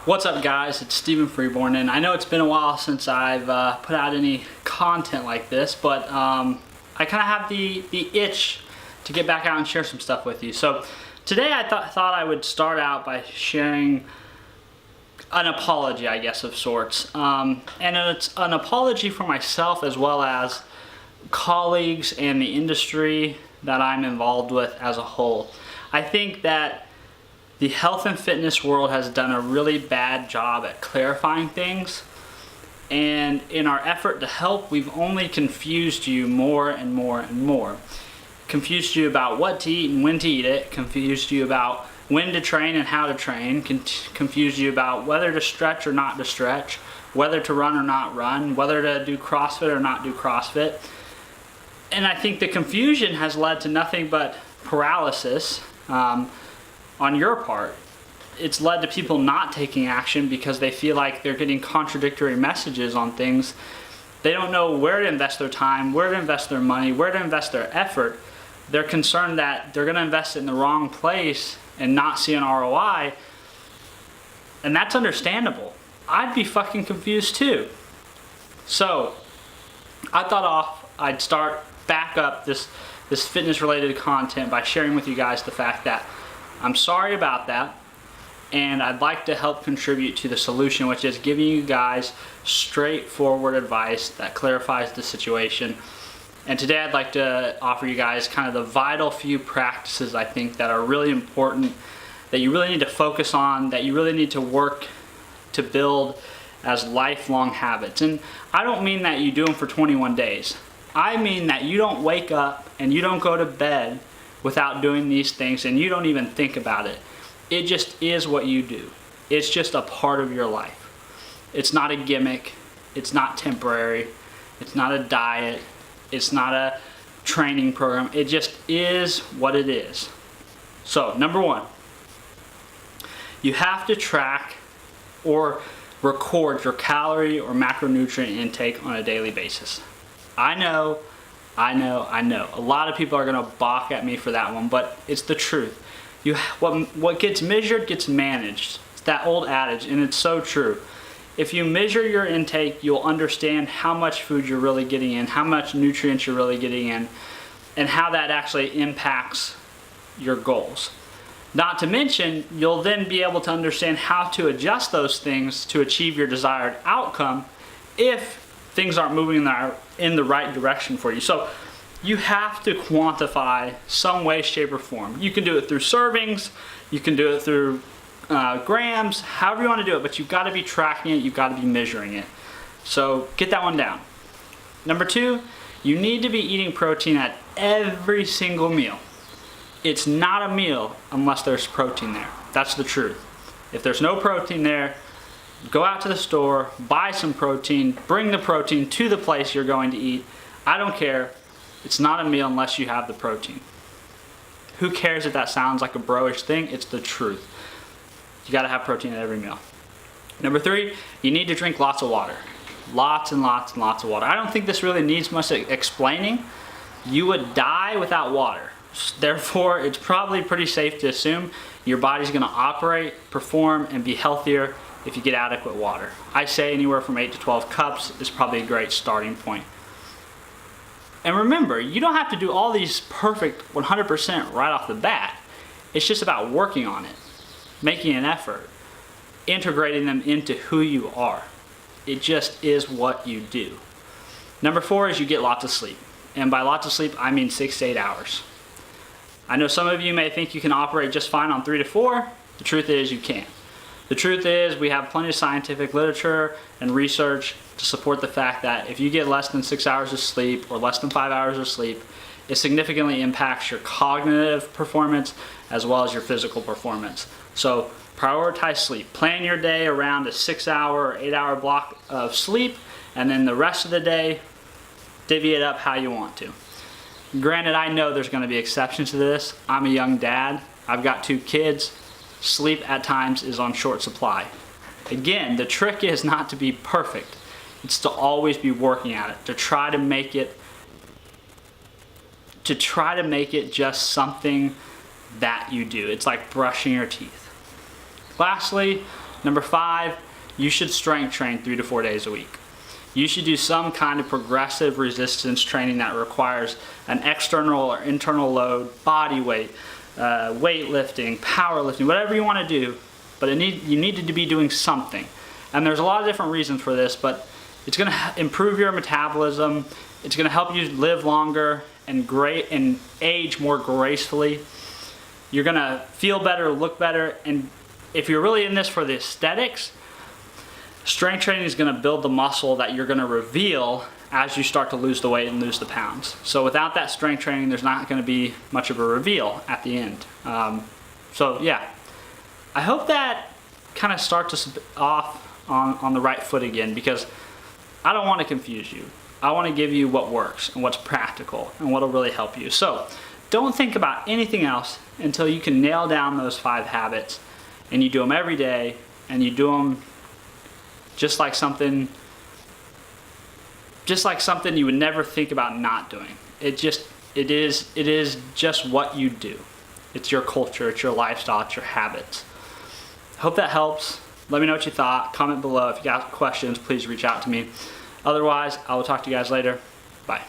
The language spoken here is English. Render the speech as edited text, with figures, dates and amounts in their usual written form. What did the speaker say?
What's up, guys? It's Freeborn, and I know it's been a while since I've put out any content like this, but I kind of have the itch to get back out and share some stuff with you. So today I thought I would start out by sharing an apology, I guess, of sorts. And it's an apology for myself as well as colleagues and the industry that I'm involved with as a whole. I think that the health and fitness world has done a really bad job at clarifying things, and in our effort to help, we've only confused you more and more and more. Confused you about what to eat and when to eat it, confused you about when to train and how to train, confused you about whether to stretch or not to stretch, whether to run or not run, whether to do CrossFit or not do CrossFit. And I think the confusion has led to nothing but paralysis on your part. It's led to people not taking action because they feel like they're getting contradictory messages on things. They don't know where to invest their time, where to invest their money, where to invest their effort. They're concerned that they're going to invest it in the wrong place and not see an ROI. And that's understandable. I'd be fucking confused too. So I thought I'd start back up this fitness related content by sharing with you guys the fact that I'm sorry about that, and I'd like to help contribute to the solution, which is giving you guys straightforward advice that clarifies the situation. And today I'd like to offer you guys kind of the vital few practices I think that are really important, that you really need to focus on, that you really need to work to build as lifelong habits. And I don't mean that you do them for 21 days. I mean that you don't wake up and you don't go to bed without doing these things, and you don't even think about it. It just is what you do. It's just a part of your life. It's not a gimmick. It's not temporary. It's not a diet. It's not a training program. It just is what it is. So, number one, you have to track or record your calorie or macronutrient intake on a daily basis. I know. A lot of people are going to balk at me for that one, but it's the truth. What gets measured gets managed. It's that old adage, and it's so true. If you measure your intake, you'll understand how much food you're really getting in, how much nutrients you're really getting in, and how that actually impacts your goals. Not to mention, you'll then be able to understand how to adjust those things to achieve your desired outcome if things aren't moving in the right direction for you. So you have to quantify some way, shape, or form. You can do it through servings, you can do it through grams, however you want to do it, but you've got to be tracking it, you've got to be measuring it. So get that one down. Number two, you need to be eating protein at every single meal. It's not a meal unless there's protein there. That's the truth. If there's no protein there, go out to the store, buy some protein, bring the protein to the place you're going to eat. I don't care. It's not a meal unless you have the protein. Who cares if that sounds like a bro-ish thing? It's the truth. You gotta have protein at every meal. Number three, you need to drink lots of water. Lots and lots and lots of water. I don't think this really needs much explaining. You would die without water. Therefore, it's probably pretty safe to assume your body's gonna operate, perform, and be healthier if you get adequate water. I say anywhere from 8 to 12 cups is probably a great starting point. And remember, you don't have to do all these perfect 100% right off the bat. It's just about working on it, making an effort, integrating them into who you are. It just is what you do. Number four is you get lots of sleep. And by lots of sleep, I mean 6 to 8 hours. I know some of you may think you can operate just fine on 3 to 4. The truth is you can't. The truth is we have plenty of scientific literature and research to support the fact that if you get less than 6 hours of sleep or less than 5 hours of sleep, it significantly impacts your cognitive performance as well as your physical performance. So prioritize sleep. Plan your day around a 6 hour or 8 hour block of sleep, and then the rest of the day, divvy it up how you want to. Granted, I know there's going to be exceptions to this. I'm a young dad. I've got 2 kids. Sleep at times is on short supply. Again, the trick is not to be perfect. It's to always be working at it, to try to make it just something that you do. It's like brushing your teeth. Lastly, Number 5, you should strength train 3 to 4 days a week. You should do some kind of progressive resistance training that requires an external or internal load, body weight, weightlifting, powerlifting, whatever you want to do, but you need to be doing something. And there's a lot of different reasons for this, but it's going to improve your metabolism. It's going to help you live longer and age more gracefully. You're going to feel better, look better, and if you're really in this for the aesthetics, strength training is going to build the muscle that you're going to reveal as you start to lose the weight and lose the pounds. So without that strength training, there's not going to be much of a reveal at the end. So yeah, I hope that kind of starts us off on the right foot again, because I don't want to confuse you. I want to give you what works and what's practical and what'll really help you. So don't think about anything else until you can nail down those 5 habits, and you do them every day, and you do them just like something you would never think about not doing. It is just what you do. It's your culture, it's your lifestyle, it's your habits. Hope that helps. Let me know what you thought. Comment below. If you got questions, please reach out to me. Otherwise, I will talk to you guys later. Bye.